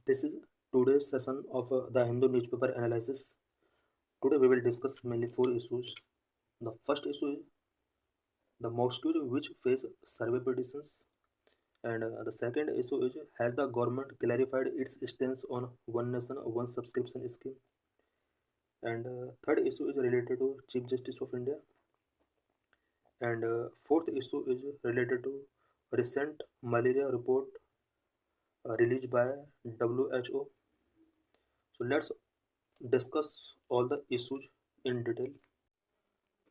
This is today's session of the Hindu newspaper analysis. Today we will discuss mainly four issues. The first issue is the mosques which face survey petitions, and the second issue is has the government clarified its stance on one nation one subscription scheme, and third issue is related to Chief Justice of India, and fourth issue is related to recent malaria report released by WHO. So let's discuss all the issues in detail.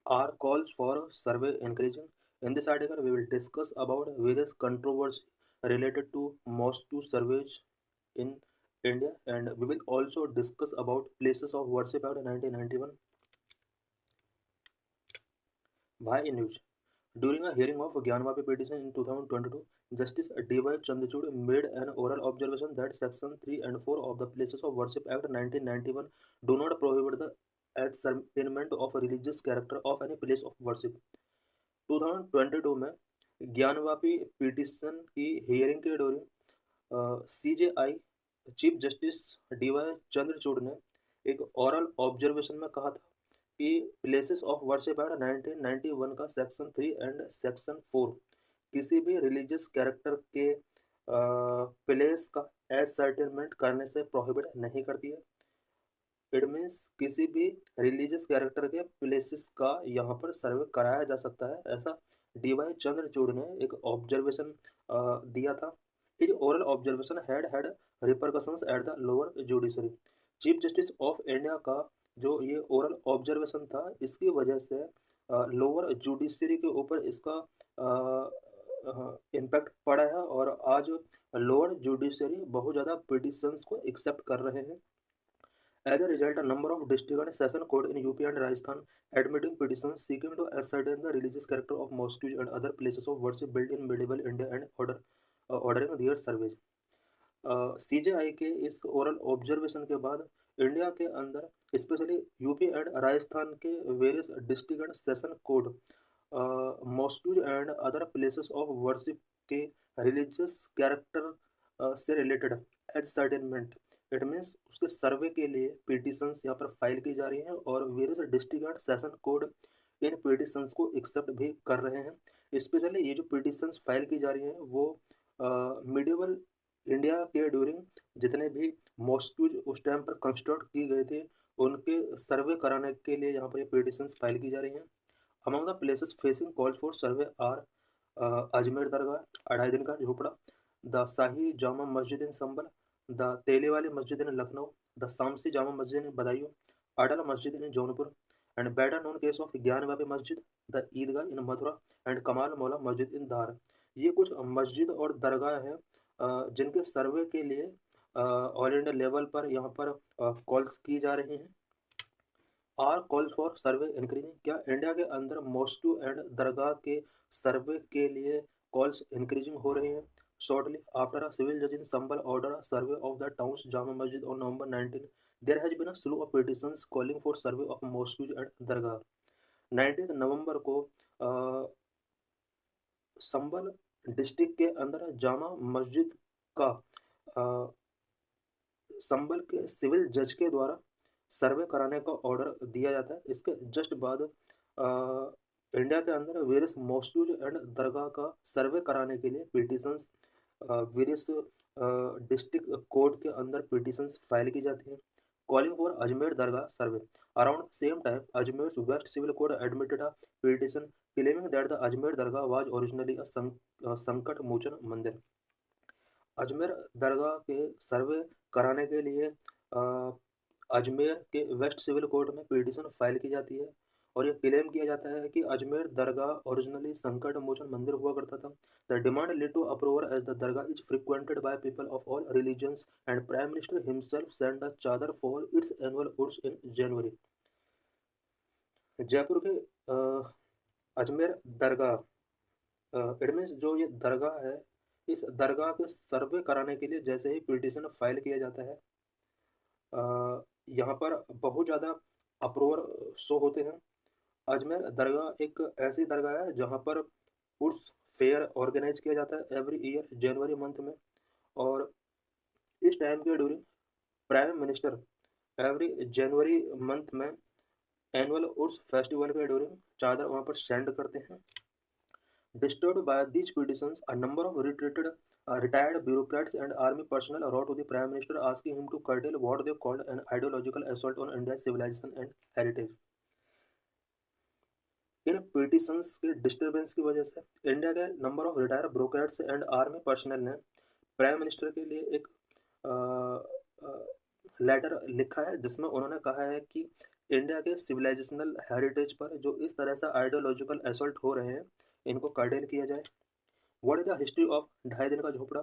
Are calls for survey encouraging? In this article, we will discuss about various controversies related to mosque surveys in India, and we will also discuss about places of worship Act 1991. Why in news? During a hearing of Gyanvapi petition in 2022, Justice D.Y. Chandrachud made an oral observation that Section 3 and 4 of the Places of Worship Act 1991 do not prohibit the ascertainment of a religious character of any place of worship. 2022 में Gyanvapi petition की hearing के दौरान CJI chief justice DY Chandrachud ने एक oral observation में कहा था कि प्लेसेस ऑफ वर्शिप एक्ट 1991 का सेक्शन 3 एंड सेक्शन 4 किसी भी रिलीजियस कैरेक्टर के प्लेस का एसर्टेनमेंट करने से प्रोहिबिट नहीं करती है। इट मीन्स किसी भी रिलीजियस कैरेक्टर के प्लेसेस का यहाँ पर सर्वे कराया जा सकता है, ऐसा DY चंद्रचूड़ ने एक ऑब्जर्वेशन दिया था। His oral observation had repercussions at the lower judiciary. Chief justice of India का जो ये ओरल ऑब्जर्वेशन था, इसकी वजह से लोअर जुडिशरी के ऊपर इसका इम्पैक्ट पड़ा है और आज लोअर जुडिशरी बहुत ज़्यादा पिटिशंस को एक्सेप्ट कर रहे हैं। As a result, a number of district and session court in UP and Rajasthan admitting petitions seeking to ascertain the religious character of mosques and other places of worship built in medieval India and ordering their surveys. CJI के इस oral observation के बाद India के अंदर specially UP and Rajasthan के various district and session court mosques and other places of worship के religious character से related as ascertainment, it means उसके सर्वे के लिए पिटिशंस यहाँ पर फाइल की जा रही हैं और various district and session code in petitions को एक्सेप्ट भी कर रहे हैं। स्पेशली ये जो पिटिशंस फाइल की जा रही हैं वो मिडिवल इंडिया के ड्यूरिंग जितने भी मॉस्क्यूज उस टाइम पर कंस्ट्रक्ट की गए थे उनके सर्वे कराने के लिए यहाँ पर ये पिटिशंस फाइल की जा रही हैं। Among the places facing calls for survey are Ajmer Dargah 2.5 Din Ka झोपड़ा, the shahi Jama Masjid in Sambal, the Teele Wali Masjid in Lucknow, the Shamsi Jama Masjid in Budaun, Atala Masjid in Jaunpur, and better known case of Gyanvapi Masjid, the Idgah in Mathura and Kamal Maula मस्जिद इन धार। ये कुछ मस्जिद और दरगाह हैं जिनके सर्वे के लिए ऑल इंडिया लेवल पर यहाँ पर कॉल्स की जा रही हैं। Are call for survey increasing? क्या इंडिया के अंदर मॉस्क एंड दरगाह के सर्वे के लिए कॉल्स इंक्रीजिंग हो रही हैं? Shortly after a civil judge in Sambal ordered a survey of the town's Jama Masjid on November 19, there has been a slew of petitions calling for survey of mosques and दरगाह। 19 नवंबर को संबल district के अंदर जामा मस्जिद का संबल के civil जज के द्वारा सर्वे कराने का ऑर्डर दिया जाता है। इसके जस्ट बाद इंडिया के अंदर वेरियस मॉस्क्यूज एंड दरगाह का सर्वे कराने के लिए पिटिशंस वेरियस डिस्ट्रिक्ट कोर्ट के अंदर पिटिशंस फाइल की जाती हैं। Calling for Ajmer Dargah survey. Around same time Ajmer west civil court admitted a petition claiming that the Ajmer Dargah was originally a Sankat Mochan मंदिर। अजमेर दरगाह के सर्वे कराने के लिए अजमेर के वेस्ट सिविल कोर्ट में पिटिशन फाइल की जाती है और ये क्लेम किया जाता है कि अजमेर दरगाह ओरिजिनली संकट मोचन मंदिर हुआ करता था। The demand led to approval as the dargah is frequented by people of all religions and prime minister himself send the chadar for its annual Urs in January. Jaipur के अजमेर दरगाह इट मीन्स जो ये दरगाह है, इस दरगाह के सर्वे कराने के लिए जैसे ही पिटिशन फाइल किया जाता है यहाँ पर बहुत ज़्यादा अप्रूवल शो होते हैं। अजमेर दरगाह एक ऐसी दरगाह है जहाँ पर उर्स फेयर ऑर्गेनाइज किया जाता है एवरी ईयर जनवरी मंथ में, और इस टाइम के ड्यूरिंग प्राइम मिनिस्टर एवरी जनवरी मंथ में एनुअल उर्स फेस्टिवल के ड्यूरिंग चादर वहाँ पर सेंड करते हैं। Disturbed by these petitions, a number of retired bureaucrats and army personnel wrote to the Prime Minister asking him to curtail what they called an ideological assault on India's civilization and heritage. In petitions के disturbance की वजह से India के number of retired bureaucrats and army personnel ने prime minister के लिए एक letter लिखा है जिसमें उन्होंने कहा है कि इंडिया के सिविलाइजेशनल हेरिटेज पर जो इस तरह से आइडियोलॉजिकल असॉल्ट हो रहे हैं इनको कर्टेल किया जाए। What is the history of ढाई Din Ka झोपड़ा?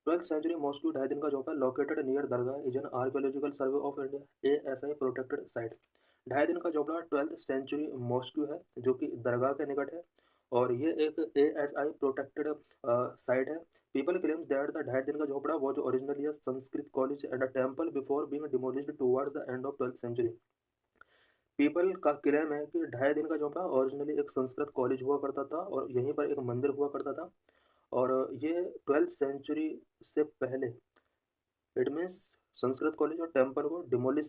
12th century Moscow Dhai Din Ka Jhonpra located near Dargah is an Archaeological Survey of India ASI protected site. Dhai Din Ka झोपड़ा 12th century Moscow है जो कि दरगाह के निकट है और ये एक ASI प्रोटेक्टेड साइट है। People claims that the Dhai Din Ka Jhonpra was originally a Sanskrit college and a temple before being demolished towards the end of 12th century. People का क्लेम है कि ढाई दिन का झोपड़ा ओरिजिनली एक संस्कृत कॉलेज हुआ करता था और यहीं पर एक मंदिर हुआ करता था और ये 12th सेंचुरी से पहले इट मीन्स संस्कृत कॉलेज और टेम्पल को डिमोलिश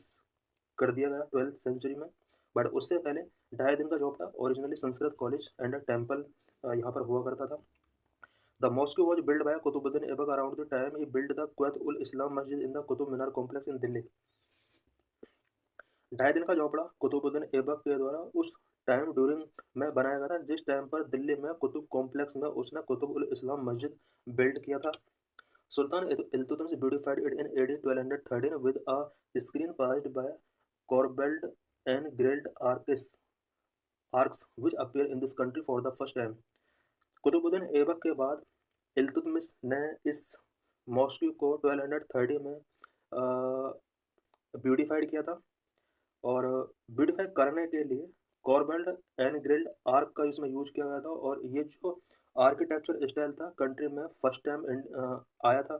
कर दिया गया 12th सेंचुरी में। बट उससे पहले Dhai Din Ka Jhonpra originally Sanskrit college and temple यहाँ पर हुआ करता था। The mosque was build by Qutubuddin Aibak around the time he build the Qutub ul Islam Masjid in the Qutub Minar complex in Delhi. Dhai Din Ka झोपड़ा Qutubuddin Aibak के द्वारा उस टाइम ड्यूरिंग में बनाया गया था जिस टाइम पर दिल्ली में कुतुब कॉम्प्लेक्स में उसने कुतुब उल इस्लाम मस्जिद बिल्ड किया था। Sultan Iltutmish beautified it in AD 1213 with a screen passed by corbelled and grilled arcs which appear in this country for the first time। Qutbuddin Aibak के बाद इल्तुतमिश ने इस मॉस्क को 1230 में ब्यूटिफाइड किया था और ब्यूटिफाई करने के लिए कॉर्बेल्ड एंड ग्रिल्ड आर्क का इसमें यूज किया गया था और ये जो आर्किटेक्चर स्टाइल था कंट्री में फर्स्ट टाइम आया था।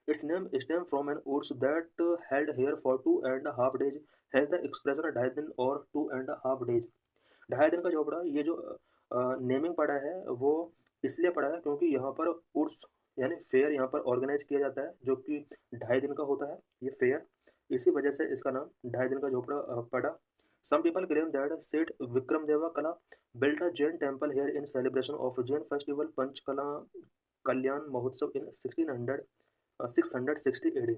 Its name stem from an Urs that held here for 2.5 days has the expression dhai din और 2.5 days। ढाई दिन का झोपड़ा ये जो नेमिंग पड़ा है वो इसलिए पड़ा है क्योंकि यहाँ पर उर्स यानी फेयर यहाँ पर ऑर्गेनाइज किया जाता है जो कि ढाई दिन का होता है ये फेयर, इसी वजह से इसका नाम ढाई दिन का झोपड़ा पड़ा। Some people claim that Seth Vikramdeva Kala built a Jain temple here in celebration of Jain festival Panchkala Kalyan Mahotsav in 660 AD।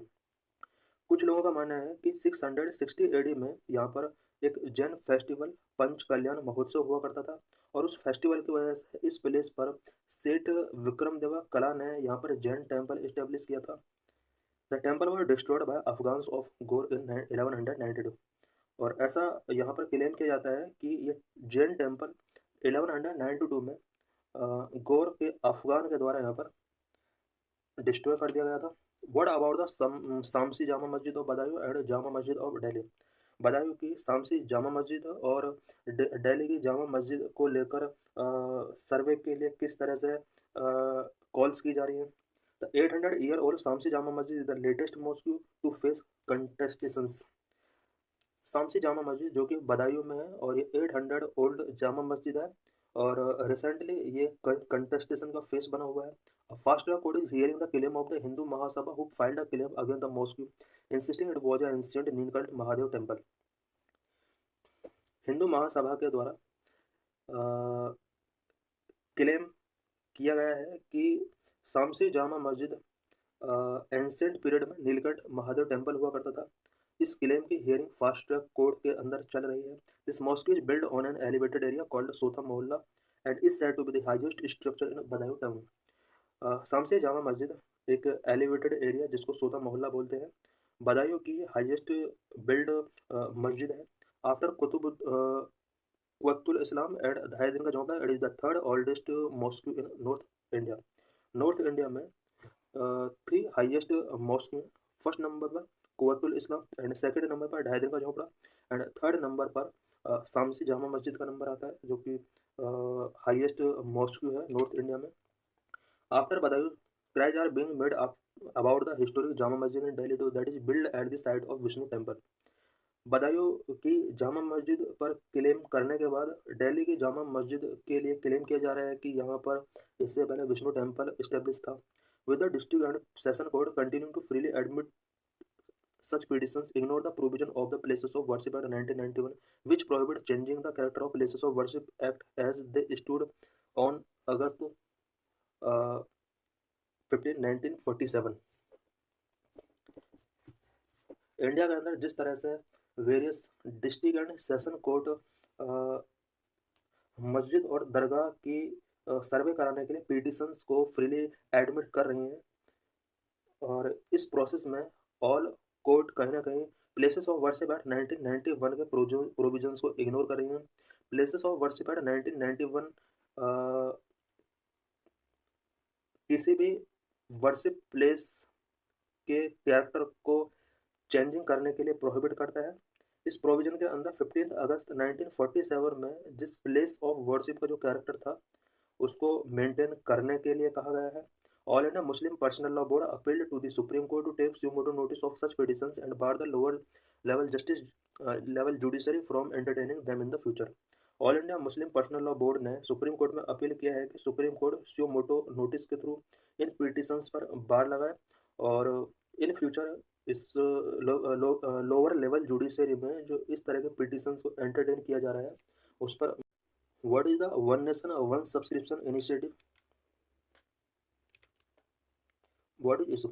कुछ लोगों का मानना है कि 660 AD में यहाँ पर एक जैन फेस्टिवल पंच कल्याण महोत्सव हुआ करता था और उस फेस्टिवल की वजह से इस प्लेस पर सेठ विक्रमदेवा कला ने यहाँ पर जैन टेम्पल इस्टेब्लिश किया था। The temple was destroyed by Afghans of गोर इन 1192 और ऐसा यहाँ पर क्लेम किया जाता है कि ये जैन टेम्पल 1192 में गोर के अफगान के द्वारा यहाँ पर डिस्ट्रॉय कर दिया गया था। What about the Shamsi Jama मस्जिद of Badaun and Jama Masjid of Delhi? Badaun की शामसी जामा मस्जिद और दिल्ली की जामा मस्जिद को लेकर सर्वे के लिए किस तरह से कॉल्स की जा रही हैं। The 800-year-old Shamsi Jama Masjid is the latest mosque to face contestations. Shamsi Jama Masjid जो कि बदायूं में है और ये 800 ओल्ड जामा मस्जिद है और रिसेंटली ये कंटेस्टेशन का फेस बना हुआ है। Fast track court is hearing the claim of the Hindu Mahasabha who filed a claim against the mosque insisting it was a incident Neelkanth Mahadev temple. Hindu Mahasabha के द्वारा क्लेम किया गया है कि शामसी जामा मस्जिद एंसेंट पीरियड में नीलकंठ महादेव टेम्पल हुआ करता था। इस क्लेम की हियरिंग फास्ट ट्रैक कोर्ट के अंदर चल रही है। This mosque is build on an elevated area called Sotha Mohalla and is said to be the highest structure in Budaun town. Shamsi Jama Masjid एक एलिवेटेड एरिया जिसको सोथा मोहल्ला बोलते हैं बदायूं की हाईएस्ट बिल्ड मस्जिद है। After Kutul Islam and Dhai Din Ka Jhonpra it is the third oldest mosque in north India. North India में 3 highest mosque में फर्स्ट नंबर पर Qutul Islam and second number पर Dhai Din Ka झोपड़ा and third number पर शामसी जामा मस्जिद का नंबर आता है जो कि हाईएस्ट मॉस्क है नॉर्थ इंडिया में। After Badaun cries are being made up about the historic Jama Masjid in Delhi too that is built at the site of Vishnu temple. Badaun की जामा मस्जिद पर क्लेम करने के बाद दिल्ली की जामा मस्जिद के लिए क्लेम किया जा रहा है कि यहाँ पर इससे पहले विष्णु टेम्पल इस्टेब्लिश था। With the district and session court continue to freely admit such petitions ignore the provision of the Places of Worship Act 1991, which prohibit changing the character of Places of Worship Act as they stood on August 15, 1947। India के अंदर जिस तरह से various district and session court मस्जिद और दरगाह की सर्वे कराने के लिए पिटिशंस को फ्रीली एडमिट कर रही हैं, और इस प्रोसेस में ऑल कोर्ट कहीं ना कहीं प्लेसेस ऑफ वर्शिप एक्ट 1991 के प्रोविजंस को इग्नोर कर रही हैं। प्लेसेस ऑफ वर्शिप एक्ट 1991 किसी भी वर्शिप प्लेस के कैरेक्टर को चेंजिंग करने के लिए प्रोहिबिट करता है। इस प्रोविजन के अंदर 15 अगस्त 1947 में जिस प्लेस ऑफ वर्शिप का जो कैरेक्टर था उसको मेंटेन करने के लिए कहा गया है। All India Muslim Personal Law Board appealed to the supreme Court to take suo motu notice of such petitions and bar the lower level judiciary from entertaining them in the future. All India Muslim Personal Law Board ने Supreme Court में appeal किया है कि Supreme Court suo motu notice के through इन petitions पर bar लगाए और इन फ्यूचर इस लोअर लेवल जुडिशरी में जो इस तरह के पिटिशंस को एंटरटेन किया जा रहा है उस पर। What is the one nation one subscription initiative? What is issue?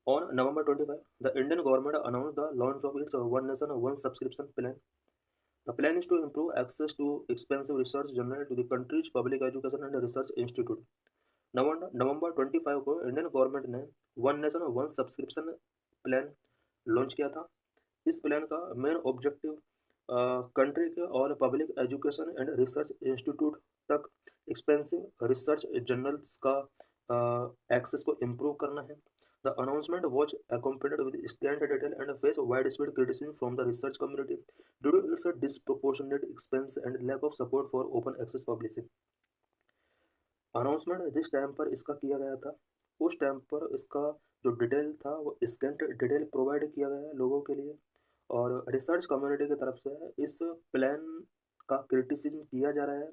On November 25, the Indian government announced the launch of its One Nation One Subscription Plan. The plan is to improve access to expensive research journal to the country's public education and research institute. नवंबर 25 को Indian government ने one nation one subscription plan launch किया था। इस plan का main objective country के और public education and research institute तक expensive research journals का एक्सेस को इम्प्रूव करना है। The announcement was accompanied with scant detail and faced widespread criticism from the research community due to its disproportionate expense and lack of support for open access publishing. Announcement जिस time पर इसका किया गया था उस time पर इसका जो डिटेल था वो स्कैंट डिटेल प्रोवाइड किया गया है लोगों के लिए, और रिसर्च कम्युनिटी की तरफ से इस प्लान का क्रिटिसिज्म किया जा रहा है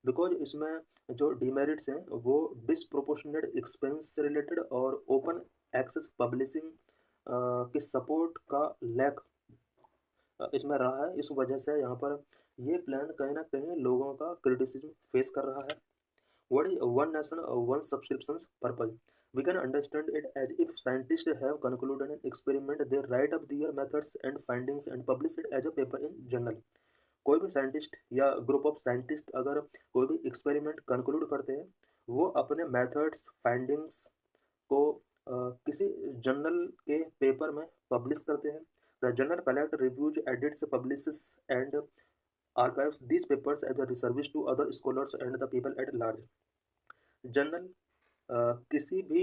बिकॉज इसमें जो डिमेरिट्स हैं वो डिसप्रोपोर्शनेट एक्सपेंस से रिलेटेड और ओपन एक्सेस पब्लिशिंग की सपोर्ट का लैक इसमें रहा है। इस वजह से यहाँ पर ये प्लान कहीं ना कहीं लोगों का क्रिटिसिज्म फेस कर रहा है। What is one nation one subscriptions purpose? We can understand it as if scientists have concluded an experiment, they write up their methods and findings and publish it as a paper in journal. कोई भी scientist या group of scientist अगर कोई भी experiment conclude करते हैं वो अपने मेथड्स फाइंडिंग्स को किसी जर्नल के पेपर में पब्लिश करते हैं। The journal collect reviews edits publishes and archives these papers as a service to other scholars and the people at large. Journal किसी भी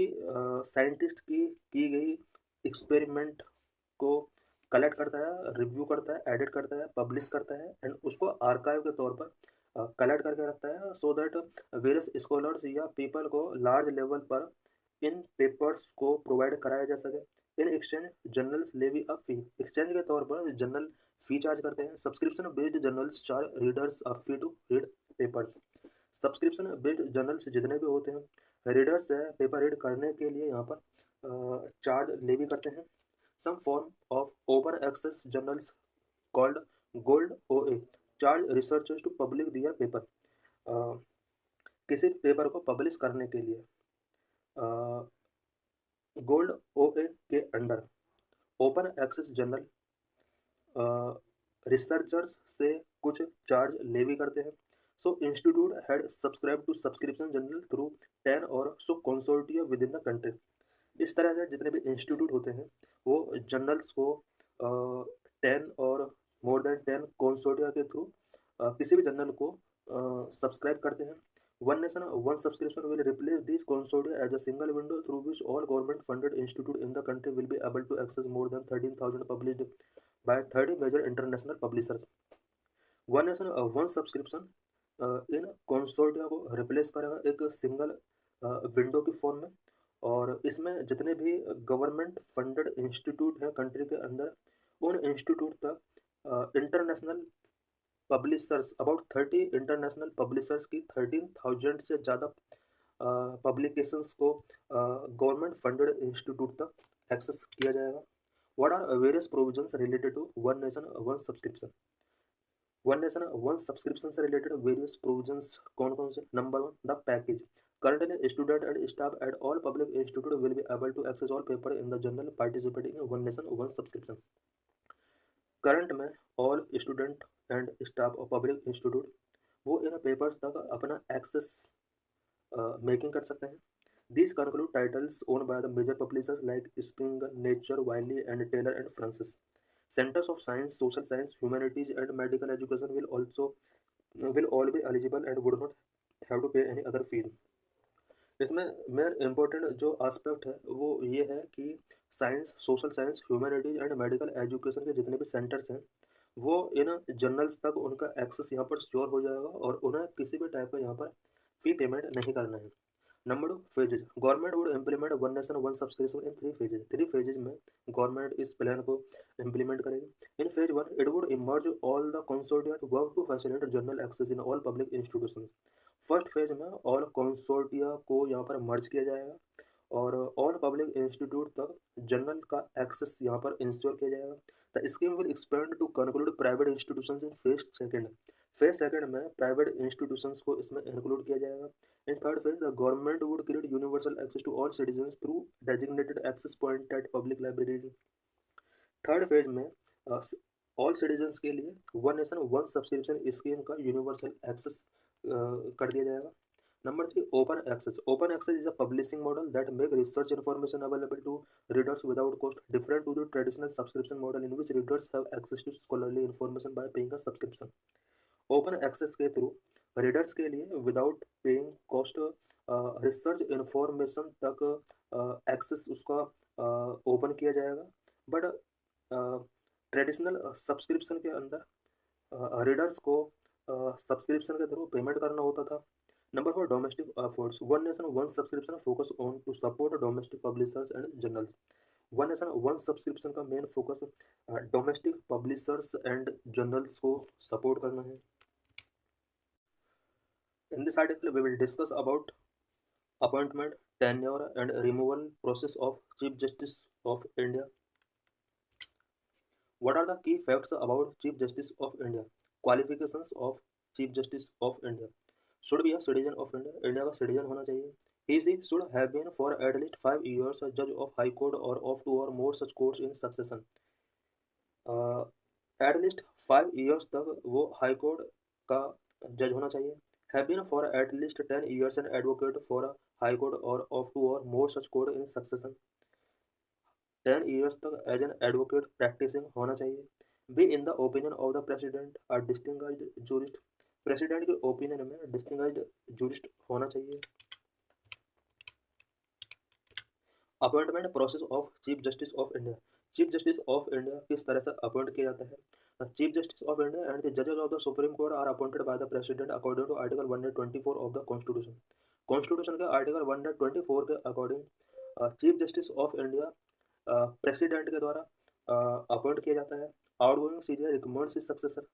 साइंटिस्ट की गई एक्सपेरिमेंट को कलेक्ट करता है, रिव्यू करता है, एडिट करता है, पब्लिश करता है एंड उसको आर्काइव के तौर पर कलेक्ट करके रखता है सो दैट वेरियस स्कॉलर्स या पीपल को लार्ज लेवल पर इन पेपर्स को प्रोवाइड कराया जा सके। In exchange journals levy a fee, exchange के तौर पर जर्नल फी चार्ज करते हैं। Subscription based journals charge readers a fee to read papers. Subscription based journals जितने भी होते हैं रीडर्स है पेपर रीड करने के लिए यहाँ पर चार्ज लेवी करते हैं। Some form of open access journals called gold OA charge researchers to publish their paper. किसी पेपर को पब्लिश करने के लिए गोल्ड ओए के under open access journal researchers से कुछ चार्ज लेवी करते हैं। So institute had subscribe to subscription journal through 10 और so consortia within the country. इस तरह से जितने भी इंस्टीट्यूट होते हैं वो जर्नल्स को 10 और मोर देन 10 कंसोर्टिया के थ्रू किसी भी जर्नल को सब्सक्राइब करते हैं। One nation, one subscription will replace these consortia as a single window through which all government-funded institutes in the country will be able to access more than 13,000 published by 30 major international publishers. One nation, one subscription in consortia को replace करेगा एक single window की form में, और इसमें जितने भी government funded institute हैं कंट्री के अंदर उन इंस्टीट्यूट तक international publishers about 30 international publishers की 13,000 से ज़्यादा पब्लिकेशंस को गवर्नमेंट फंडेड इंस्टीट्यूट तक एक्सेस किया जाएगा। What are various provisions related to one nation one subscription? One nation one subscription से रिलेटेड वेरियस प्रोविजंस कौन कौन से? Number one, the package. Currently, student and staff at all public institute will be able to access all paper in the journal participating in one nation one subscription. Current में all student and staff of public institute वो इन papers तक अपना access making कर सकते हैं. These conclude titles owned by the major publishers like Springer, Nature, Wiley, and Taylor and Francis. Centers of science, social science, humanities, and medical education will all be eligible and would not have to pay any other fee. इसमें main important जो aspect है वो ये है कि science, social science, humanities and medical education के जितने भी सेंटर्स हैं वो इन जर्नल्स तक उनका एक्सेस यहाँ पर श्योर हो जाएगा और उन्हें किसी भी टाइप का यहाँ पर फी पेमेंट नहीं करना है. Number 2, phases. Government would implement one nation one subscription in 3 phases. 3 phases में गवर्नमेंट इस प्लान को इम्प्लीमेंट करेगी. In phase 1 it would emerge all the consortia to work to facilitate journal access in all public institutions. First phase में all consortia को यहाँ पर merge किया जाएगा और ऑल पब्लिक इंस्टीट्यूट तक जर्नल का एक्सेस यहाँ पर इंश्योर किया जाएगा. The scheme will expand to conclude private institutions in phase second. Phase second में प्राइवेट इंस्टीट्यूशंस को इसमें इंक्लूड किया जाएगा. In third phase the government would create universal access to all citizens through designated access point at public libraries. Third phase में all citizens के लिए one nation one subscription scheme का universal access कर दिया जाएगा. Number 3, open access. Open access is a publishing model that make research information available to readers without cost, different to the traditional subscription model in which readers have access to scholarly information by paying a subscription. Open access के through readers के लिए without paying cost research information तक access उसका open किया जाएगा. But traditional subscription के अंदर readers को सब्सक्रिप्शन के थ्रू पेमेंट करना होता था. Number 4, domestic efforts. One nation, one subscription focus on to support domestic publishers and journals. One nation, one subscription का main focus domestic publishers and journals को support करना है. In this article, we will discuss about appointment, tenure, and removal process of Chief Justice of India. What are the key facts about Chief Justice of India? Qualifications of Chief Justice of India. Should be a citizen of India. India का citizen होना चाहिए. He should have been for at least 5 years a judge of high court or of 2 or more such courts in succession. At least 5 years तक वो high court का जज होना चाहिए. Have been for at least 10 years an advocate for a high court or of 2 or more such court in succession. 10 years तक as an advocate practising होना चाहिए. Be in the opinion of the president a distinguished jurist. President के opinion में distinguished jurist होना चाहिए. Appointment process of chief justice of India. Chief justice of India किस तरह से अपॉइंट किया जाता है? Chief justice of India and the जजेस of the supreme court are appointed by the president according to article 124 of the constitution. Constitution के article 124 के according chief justice of India president के द्वारा अपॉइंट किया जाता है. Outgoing CGI recommends his successor.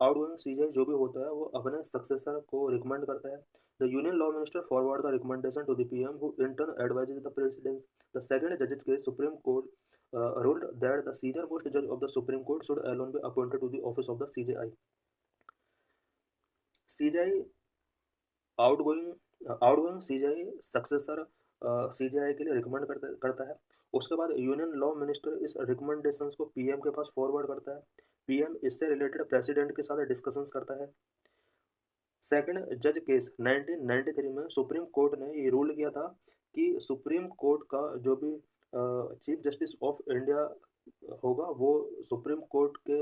Outgoing CGI जो भी होता है वो अपने सक्सेसर को रिकमेंड करता है. The union law minister forward the recommendation to the PM who in turn advises the president. The second जजेस के supreme court ruled that the senior most judge of the Supreme Court should alone be appointed to the office of the CJI. CJI outgoing CJI successor CJI के लिए recommend करता है. उसके बाद union law minister इस recommendations को PM के पास forward करता है. पीएम इससे रिलेटेड प्रेसिडेंट के साथ डिस्कशंस करता है. सेकंड जज केस 1993 में सुप्रीम कोर्ट ने ये रूल किया था कि सुप्रीम कोर्ट का जो भी चीफ जस्टिस ऑफ इंडिया होगा वो सुप्रीम कोर्ट के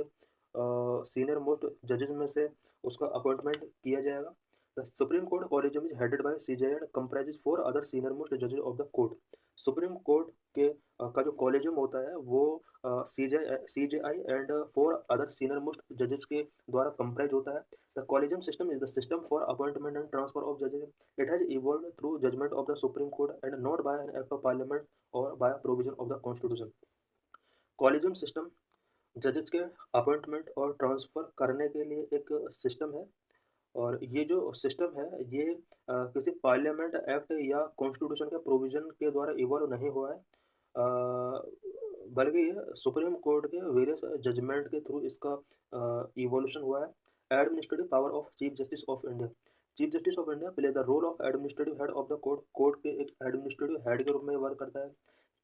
सीनियर मोस्ट जजेस में से उसका अपॉइंटमेंट किया जाएगा. The supreme court collegium is headed by CJI and comprises 4 other senior most जजेस of the court. Supreme court के का जो कॉलेजियम होता है वो CJI and 4 other senior most जजेस के द्वारा कंप्राइज होता है. The collegium system is the system for appointment and transfer of जजेस. It has evolved through judgment of the supreme court and not by an act of parliament or by provision of the constitution. Collegium system जजेस के appointment और transfer करने के लिए एक system है और ये जो सिस्टम है ये किसी पार्लियामेंट एक्ट या कॉन्स्टिट्यूशन के प्रोविज़न के द्वारा इवॉल्व नहीं हुआ है. बल्कि ये सुप्रीम कोर्ट के वेरियस जजमेंट के थ्रू इसका इवोल्यूशन हुआ है। Administrative power of chief justice of India. Chief justice of India play the role of administrative head of the court. Court के एक एडमिनिस्ट्रेटिव हेड के रूप में वर्क करता है।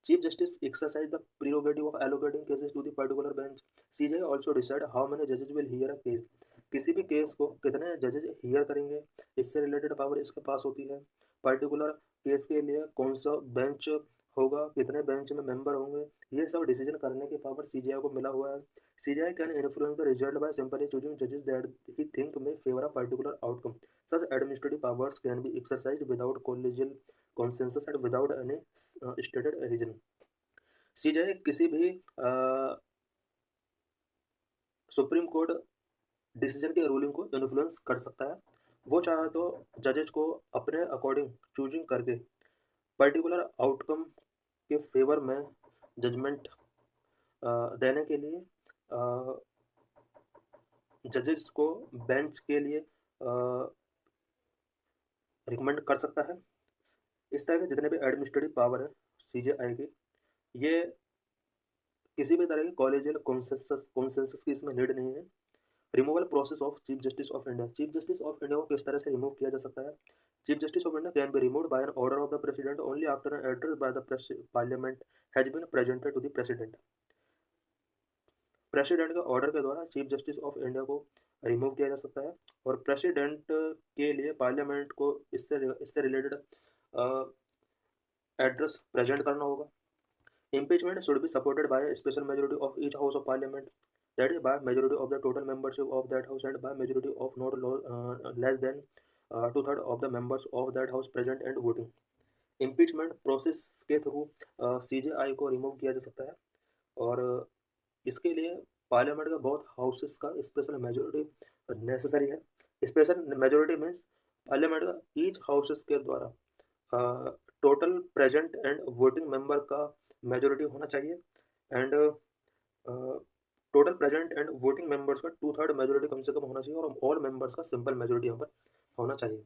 Chief Justice exercise the prerogative of allocating cases to the particular bench. CJI also decide how many judges will hear a case. किसी भी case को कितने जजेज हियर करेंगे, इससे रिलेटेड पावर इसके पास होती है। पर्टिकुलर केस के लिए कौन सा बेंच होगा, कितने बेंच में मेंबर होंगे, ये सब डिसीजन करने की पावर सीजीआई को मिला हुआ है। CJI can influence the result by simply choosing जजेस that he think may favour a particular outcome. Such administrative powers can be exercised without collegial consensus and without any stated reason। CJI किसी भी supreme court decision के ruling को influence कर सकता है। वो चाहे तो जजेज को अपने अकॉर्डिंग चूजिंग करके पर्टिकुलर आउटकम के फेवर में जजमेंट देने के लिए जजेस को बेंच के लिए रिकमेंड कर सकता है। इस तरह के जितने भी एडमिनिस्ट्रेटिव पावर है सीजेआई की, ये किसी भी तरह की कॉलेजियल कॉन्सेंसस की इसमें नीड नहीं है। Removal process of chief justice of India. Chief justice of India को किस तरह से रिमूव किया जा सकता है? Chief justice of India can be removed by an order of the president only after an address by the parliament has been presented to the president. President के order के द्वारा चीफ जस्टिस ऑफ इंडिया को remove किया जा सकता है, और president के लिए पार्लियामेंट को इससे रिलेटेड एड्रेस प्रेजेंट करना होगा। Impeachment should be supported by a special majority of each house of parliament, that is by majority of the total membership of that house and by majority of not less than two-thirds of the members of that house present and voting। Impeachment process के through CJI को remove किया जा सकता है, और इसके लिए parliament का बहुत हाउसेस का स्पेशल मेजोरिटी नेसेसरी है। स्पेशल मेजोरिटी मीन्स पार्लियामेंट का ईच हाउसेस के द्वारा total present and voting member का मेजोरिटी होना चाहिए, and total present and voting members का टू-थर्ड मेजोरिटी कम से कम होना चाहिए, और ऑल मेंबर्स का सिंपल मेजोरिटी यहाँ पर होना चाहिए।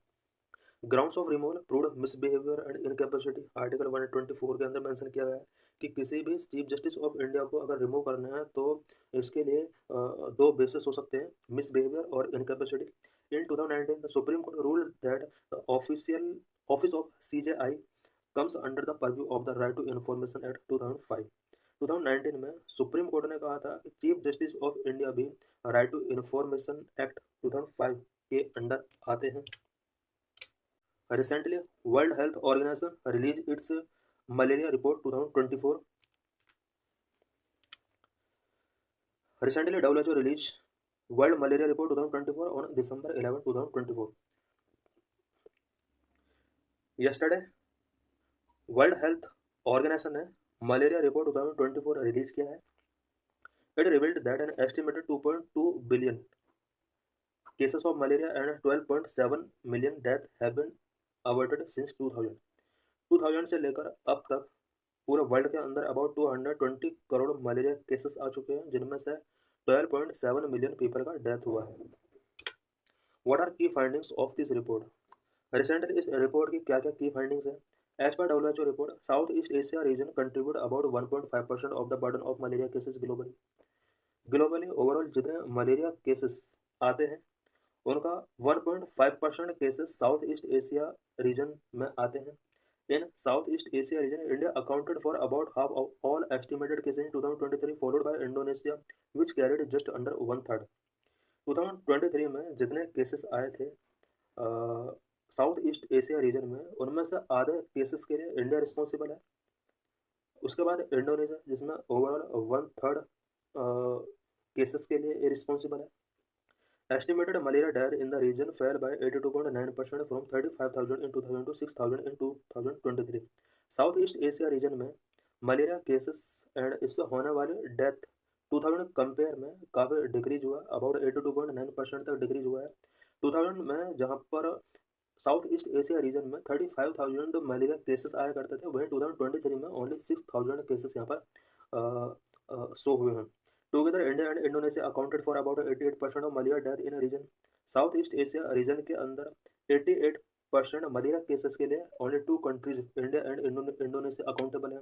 Grounds of removal proved misbehaviour and incapacity. Article 124 के अंदर मेंशन किया गया है कि किसी भी चीफ जस्टिस ऑफ इंडिया को अगर रिमूव करना है तो इसके लिए दो बेसिस हो सकते हैं, मिसबिहेवियर और incapacity. In 2019 the supreme court ruled that the office of CJI comes under the purview of the Right to Information Act 2005। 2019 में सुप्रीम कोर्ट ने कहा था कि चीफ जस्टिस ऑफ इंडिया भी राइट टू इन्फॉर्मेशन एक्ट 2005 के under आते हैं। Recently world health organization release its malaria report 2024। Recently WHO released World Malaria Report 2024 on December 11, 2024। Yesterday world health organization ने malaria report 2024 release किया है। It revealed that an estimated 2.2 billion cases of malaria and 12.7 million death have been averted since 2000 से लेकर अब तक पूरे world के अंदर अबाउट 220 करोड़ मलेरिया केसेस आ चुके हैं, जिनमें से 12.7 मिलियन पीपल का डेथ हुआ है। व्हाट आर की findings of this report? Recently इस रिपोर्ट की क्या क्या की फाइंडिंग्स है? As per WHO report, Southeast Asia region contribute about 1.5% of the burden of malaria cases globally। Globally overall जितने मलेरिया केसेस आते हैं उनका 1.5% cases south east Asia region में आते हैं। In south east Asia region India accounted for about half of all estimated cases in 2023, followed by Indonesia which carried just under 1/3। 2023 में जितने cases आए थे साउथ ईस्ट एशिया रीजन में, उनमें से आधे केसेस के लिए इंडिया रिस्पॉन्सिबल है। उसके बाद इंडोनेशिया, जिसमें ओवरऑल 1/3 केसेस के लिए रिस्पॉन्सिबल है। Estimated malaria death in the region fell by 82.9% from 35,000 in 2000 to 6,000 in 2023। South east Asia region में मलेरिया केसेस एंड इससे होने वाले डेथ 2000 कंपेयर में काफ़ी डिक्रीज हुआ, अबाउट 82.9% तक डिक्रीज हुआ है। 2000 में जहाँ पर साउथ ईस्ट एशिया रीजन में 35,000 मलेरिया केसेस आया करते थे, वहीं 2023 में ओनली 6,000 केसेस यहाँ पर शो हुए हैं। Together India and Indonesia accounted for about 88% of malaria death in region. South east Asia region के अंदर 88% मलेरिया केसेस के लिए only 2 countries India and Indonesia accountable है।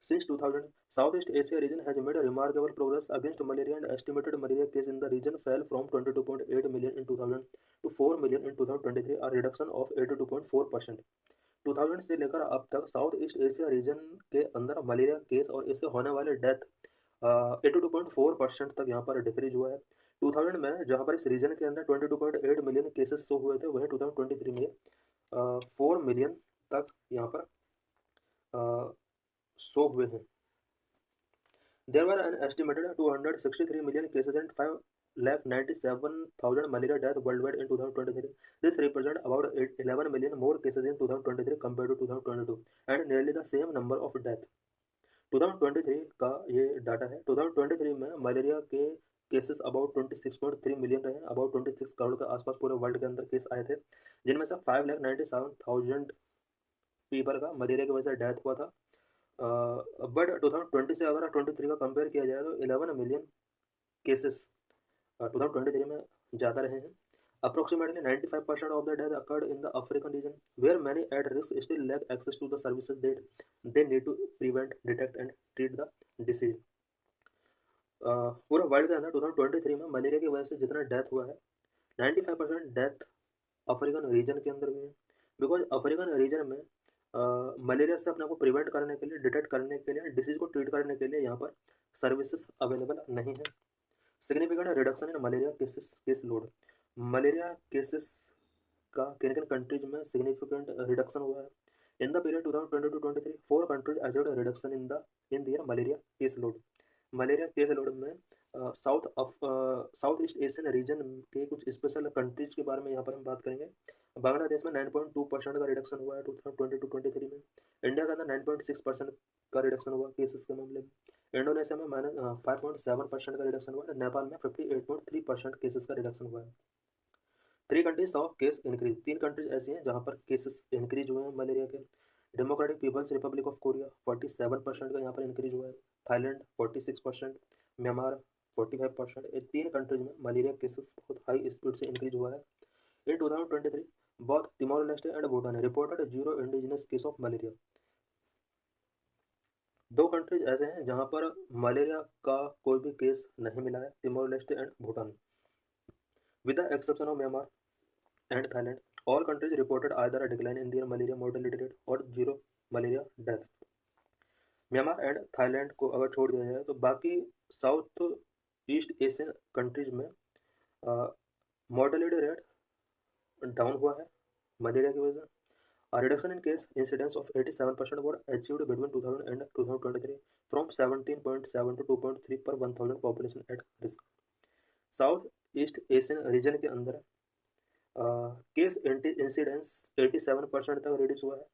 Since 2000, Southeast Asia region has made a remarkable progress against malaria, and estimated malaria cases in the region fell from 22.8 million in 2000 to 4 million in 2023, a reduction of 82.4%. 2000 से लेकर अब तक south east Asia region के अंदर malaria case और इससे होने वाले डेथ 82.4% तक यहाँ पर डिक्रीज हुआ है। 2000 में जहाँ पर इस रीजन के अंदर 22.8 मिलियन केसेस शो हुए थे, वहीं 2023 में 4 मिलियन तक यहाँ पर शो हुए हैं। There were an estimated 263 million cases and 5,97,000 malaria deaths worldwide in 2023. This represents about 11 million more cases in 2023 compared to 2022 and nearly the same number of deaths. 2023 का ये डाटा है। 2023 में मलेरिया के केसेस अबाउट 26.3 मिलियन रहे, about 26 crore के आसपास पूरे world के अंदर केस आए थे, जिनमें से 5,97,000 पीपल का मलेरिया की वजह से डेथ हुआ था। बट 2020 से अगर 23 का कंपेयर किया जाए तो 11 मिलियन केसेस 2023 में ज़्यादा रहे हैं। Approximately 95% of the deaths occurred in the African region, where many at risk still lack access to the services that they need to prevent, detect and treat the disease. पूरा world के अंदर 2023 में malaria की वजह से जितना death हुआ है, 95% डेथ अफ्रीकन रीजन के अंदर हुई है। बिकॉज अफ्रीकन रीजन में मलेरिया से अपने को प्रिवेंट करने के लिए, डिटेक्ट करने के लिए, डिसीज को ट्रीट करने के लिए यहाँ पर सर्विसेज अवेलेबल नहीं है। Significant reduction in malaria case load. Malaria cases का किन किन कंट्रीज में सिग्निफिकेंट रिडक्शन हुआ है। In the period 2020 to 23 4 countries achieved reduction in their malaria case load. Malaria case load में साउथ ईस्ट एशियन रीजन के कुछ स्पेशल कंट्रीज के बारे में यहाँ पर हम बात करेंगे। बांग्लादेश में 9.2% का रिडक्शन हुआ है 2020 to 23 में। इंडिया के अंदर 9.6% का रिडक्शन हुआ केसेस के मामले में। इंडोनेशिया में -5.7% का रिडक्शन हुआ है। नेपाल में 58.3% केसेस का रिडक्शन हुआ है। 3 countries saw case increase. 3 countries ऐसी हैं जहाँ पर केसेस इंक्रीज हुए हैं मलेरिया के। Democratic People's Republic of Korea 47% का यहाँ पर इंक्रीज हुआ है। Thailand 46%, Myanmar 45%। ये 3 कंट्रीज में मलेरिया केसेस बहुत हाई स्पीड से इंक्रीज हुआ है। In 2023 both Timor Leste and Bhutan reported 0 indigenous case of malaria. 2 countries ऐसे हैं जहाँ पर मलेरिया का कोई भी केस नहीं मिला है, Timor Leste and Bhutan. With the exception of Myanmar and Thailand, all countries reported either a decline in their malaria mortality rate or 0 malaria death. Myanmar and Thailand को अगर छोड़ दिया जाए तो बाकी साउथ ईस्ट एशियन कंट्रीज में mortality rate down हुआ है मलेरिया की वजह से। A reduction in case incidence of 87% was achieved between 2000 and 2023 from 17.7 to 2.3 per 1000 population at risk. South east Asian region के अंदर केस इंसिडेंस 87% तक रिड्यूस हुआ है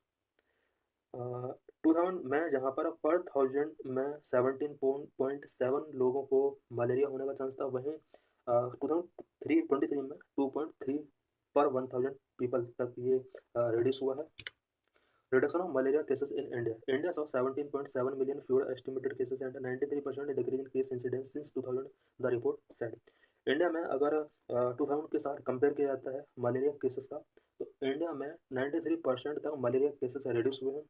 2000 में, जहाँ पर 1000 में 17.7 लोगों को मलेरिया होने का चांस था, वहीं 2023 में 2.3 पर 1000 पीपल तक ये रिड्यूस हुआ है। Reduction of malaria cases in India. India saw 17.7 million fewer estimated cases and 93% decrease in case incidence since 2000, the report said. India में अगर 2000 के साथ कंपेयर किया जाता है मलेरिया केसेस का, तो इंडिया में 93% तक मलेरिया केसेस रिड्यूस हुए हैं।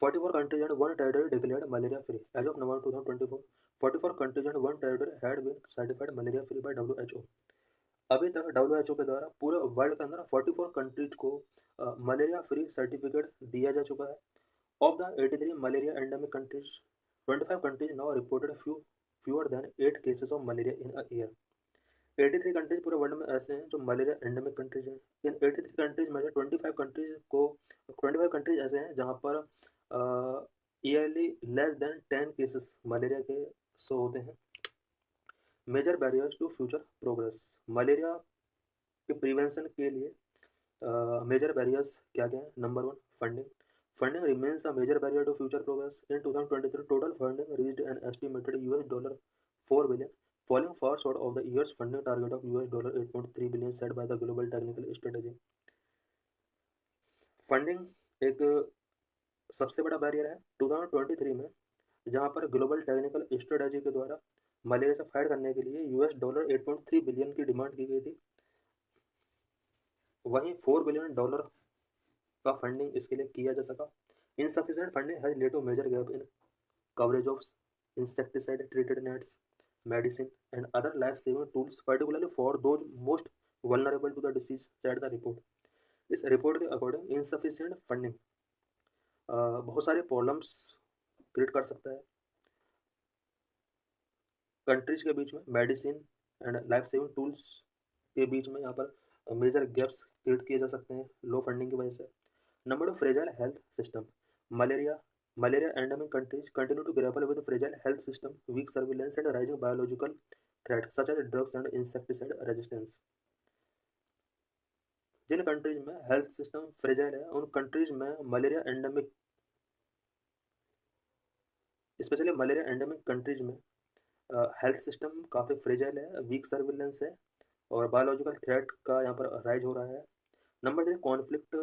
44 countries and 1 territory declared malaria free. As of November 2024, 44 countries and 1 territory had been certified malaria free by WHO. अभी तक WHO के द्वारा पूरे वर्ल्ड के अंदर 44 कंट्रीज को मलेरिया फ्री सर्टिफिकेट दिया जा चुका है। Of the 83 malaria endemic countries, 25 countries now reported fewer than 8 cases of malaria in a year. 83 countries पूरे वर्ल्ड में ऐसे हैं जो मलेरिया एंडेमिक कंट्रीज हैं। इन 83 कंट्रीज में से 25 कंट्रीज ऐसे हैं जहाँ पर yearly less than 10 cases malaria के शो होते हैं। Major barriers to future progress. Malaria के प्रिवेंशन के लिए मेजर बैरियर्स क्या क्या हैं। Number 1, funding. Funding remains a major barrier to future progress. In 2023 total funding reached an estimated $4 billion, falling far short of the year's funding target of $8.3 billion set by the Global Technical Strategy. Funding एक सबसे बड़ा barrier है 2023 में, जहां पर global technical strategy के द्वारा malaria से फाइट करने के लिए $8.3 बिलियन की डिमांड की गई थी। वहीं $4 बिलियन का फंडिंग इसके लिए किया जा सका। Insufficient funding has led to major gap in coverage of insecticide-treated nets, medicine, and other life-saving tools, particularly for those most vulnerable to the disease, said the report. इस रिपोर्ट के according insufficient funding बहुत सारे problems create कर सकता है countries के बीच में medicine and life saving tools के बीच में यहाँ पर मेजर गैप्स क्रिएट किए जा सकते हैं लो फंडिंग की वजह से number of fragile health system malaria malaria endemic countries continue to grapple with fragile health system weak surveillance and rising biological threat such as drugs and insecticide resistance जिन countries में health system fragile है उन countries में malaria endemic specially malaria endemic countries में health system काफ़ी fragile है weak surveillance है और बायोलॉजिकल थ्रेट का यहाँ पर राइज हो रहा है number 3 conflict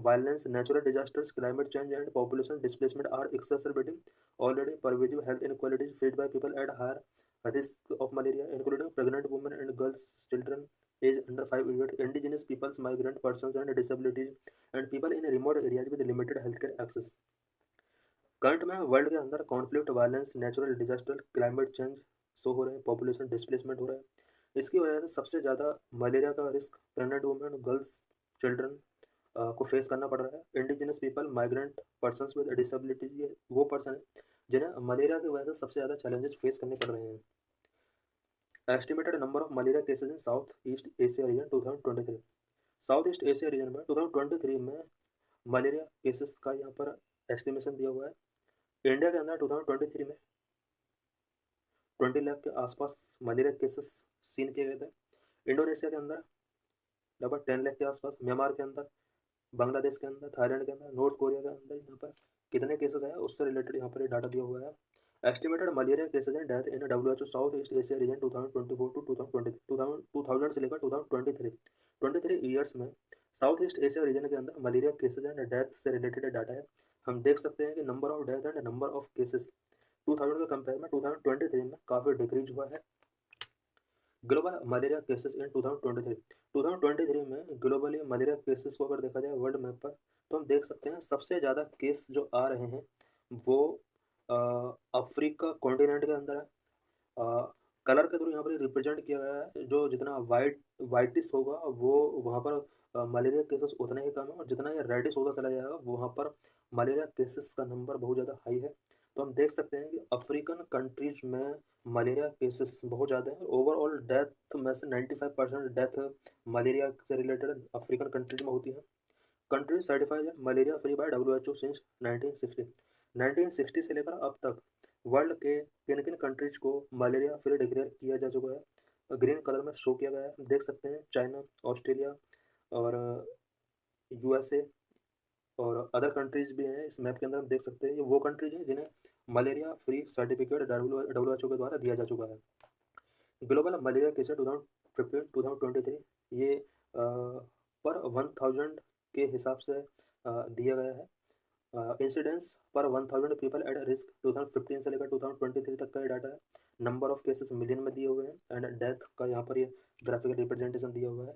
violence natural disasters climate change and population displacement are exacerbating already pervasive health inequalities faced by people at higher risk of malaria including pregnant women and girls children age under 5 years indigenous peoples migrant persons and disabilities and people in remote areas with limited healthcare access current में world के अंदर conflict violence natural disaster climate change show हो रहे हैं population displacement हो रहा है इसकी वजह से सबसे ज़्यादा मलेरिया का risk pregnant women girls children को फेस करना पड़ रहा है indigenous people migrant persons with disabilities ये वो पर्सन है जिन्हें मलेरिया की वजह से सबसे ज़्यादा चैलेंजेस फेस करने पड़ रहे हैं estimated number of malaria cases in south east Asia reason 2023 south east Asia region में 2023 में मलेरिया केसेस का यहाँ पर एस्टिमेशन दिया हुआ है इंडिया के अंदर 2023 में 20 लाख के आसपास मलेरिया केसेस सीन किए गए थे इंडोनेशिया के अंदर लगभग 10 लाख के आसपास म्यांमार के अंदर बांग्लादेश के अंदर थाईलैंड के अंदर नॉर्थ कोरिया के अंदर यहाँ पर कितने केसेस आए उससे रिलेटेड यहाँ पर डाटा दिया हुआ है estimated malaria cases and death in WHO south east Asia region 2024 to 2020 से लेकर 2023 ईयर्स में साउथ ईस्ट एशिया रीजन के अंदर मलेरिया केसेज एंड डेथ से रिलेटेड डाटा है हम देख सकते हैं कि number of death and number of cases 2000 के कंपेयर में 2023 में काफ़ी डिक्रीज हुआ है ग्लोबल मलेरिया केसेस इन 2023 में ग्लोबली मलेरिया केसेस को अगर देखा जाए वर्ल्ड मैप पर तो हम देख सकते हैं सबसे ज़्यादा केस जो आ रहे हैं वो अफ्रीका कॉन्टिनेंट के अंदर है कलर के थ्रू यहाँ पर रिप्रेजेंट किया गया है जो जितना वाइटिश होगा वो वहाँ पर मलेरिया केसेस उतना ही कम है और जितना ये रेडिश होता चला जाएगा वहाँ पर मलेरिया केसेस का नंबर बहुत ज़्यादा हाई है तो हम देख सकते हैं कि अफ्रीकन कंट्रीज में मलेरिया केसेस बहुत ज़्यादा हैं ओवरऑल डेथ में से 95% डेथ मलेरिया से रिलेटेड अफ्रीकन कंट्रीज में होती है कंट्री सर्टिफाइड है malaria free by WHO since 1960 से लेकर अब तक वर्ल्ड के किन किन कंट्रीज को मलेरिया फ्री डिक्लेयर किया जा चुका है ग्रीन कलर में शो किया गया है देख सकते हैं चाइना ऑस्ट्रेलिया और USA और अदर कंट्रीज भी हैं इस मैप के अंदर हम देख सकते हैं ये वो कंट्रीज हैं जिन्हें मलेरिया फ्री सर्टिफिकेट WHO के द्वारा दिया जा चुका है ग्लोबल मलेरिया केसेस 2015-2023 ये पर 1000 के हिसाब से दिया गया है इंसिडेंस पर 1000 पीपल एट रिस्क 2015 से लेकर 2023 तक का ये डाटा है नंबर ऑफ केसेस मिलियन में दिए हुए हैं एंड डेथ का यहाँ पर ये ग्राफिकल रिप्रेजेंटेशन दिया हुआ है